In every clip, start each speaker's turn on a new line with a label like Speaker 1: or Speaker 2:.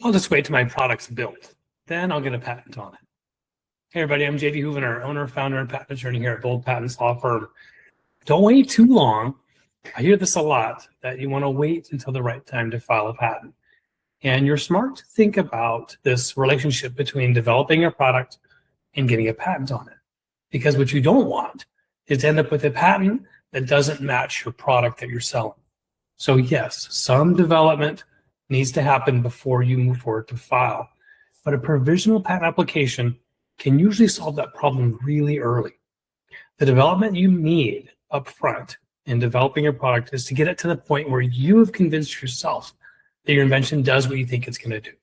Speaker 1: I'll just wait till my product's built. Then I'll get a patent on it. Hey everybody, I'm JD Houvener, owner, founder, and patent attorney here at Bold Patents Law Firm. Don't wait too long. I hear this a lot, that you want to wait until the right time to file a patent. And you're smart to think about this relationship between developing a product and getting a patent on it. Because what you don't want is to end up with a patent that doesn't match your product that you're selling. So yes, some development needs to happen before you move forward to file. But a provisional patent application can usually solve that problem really early. The development you need up front in developing your product is to get it to the point where you have convinced yourself that your invention does what you think it's going to do.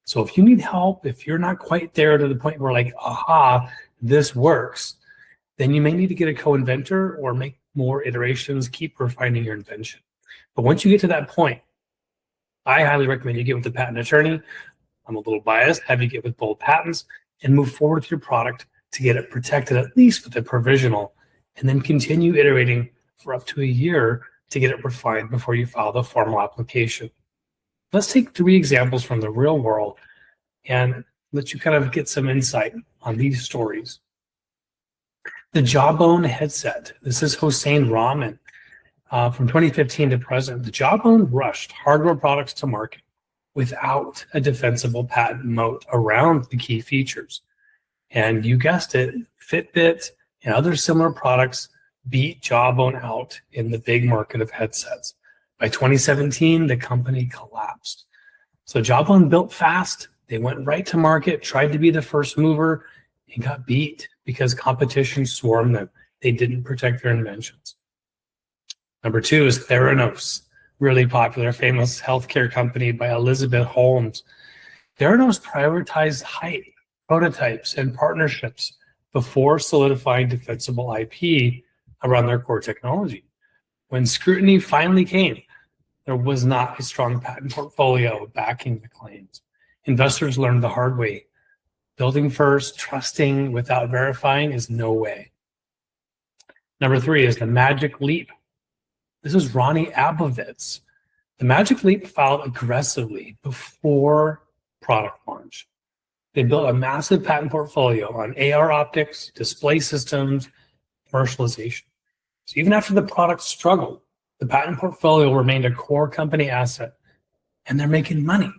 Speaker 1: So if you need help, if you're not quite there to the point where like, aha, this works, then you may need to get a co-inventor or make more iterations, keep refining your invention. But once you get to that point, I highly recommend you get with a patent attorney. I'm a little biased, have you get with Bold Patents and move forward with your product to get it protected, at least with a provisional, and then continue iterating for up to a year to get it refined before you file the formal application. Let's take 3 examples from the real world and let you kind of get some insight on these stories. The Jawbone headset. This is Hossein Rahman from 2015 to present. The Jawbone rushed hardware products to market without a defensible patent moat around the key features. And you guessed it, Fitbit and other similar products beat Jawbone out in the big market of headsets. By 2017, the company collapsed. So Jawbone built fast. They went right to market, tried to be the first mover, and got beat because competition swarmed them. They didn't protect their inventions. Number 2 is Theranos, really popular, famous healthcare company by Elizabeth Holmes. Theranos prioritized hype, prototypes, and partnerships before solidifying defensible IP around their core technology. When scrutiny finally came, there was not a strong patent portfolio backing the claims. Investors learned the hard way. Building first, trusting without verifying is no way. Number 3 is the Magic Leap. This is Ronnie Abovitz. The Magic Leap filed aggressively before product launch. They built a massive patent portfolio on AR optics, display systems, commercialization. So even after the product struggled, the patent portfolio remained a core company asset, and they're making money.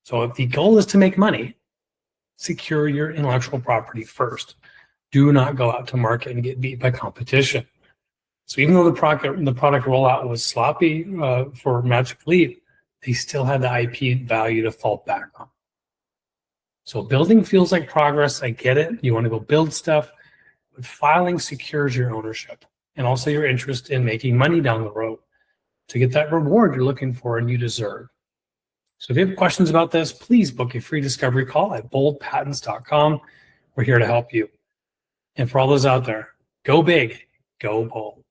Speaker 1: So if the goal is to make money, secure your intellectual property first. Do not go out to market and get beat by competition. So even though the product rollout was sloppy for Magic Leap, they still had the IP value to fall back on. So building feels like progress. I get it. You want to go build stuff, but filing secures your ownership and also your interest in making money down the road to get that reward you're looking for and you deserve. So if you have questions about this, please book a free discovery call at boldpatents.com. We're here to help you. And for all those out there, go big, go bold.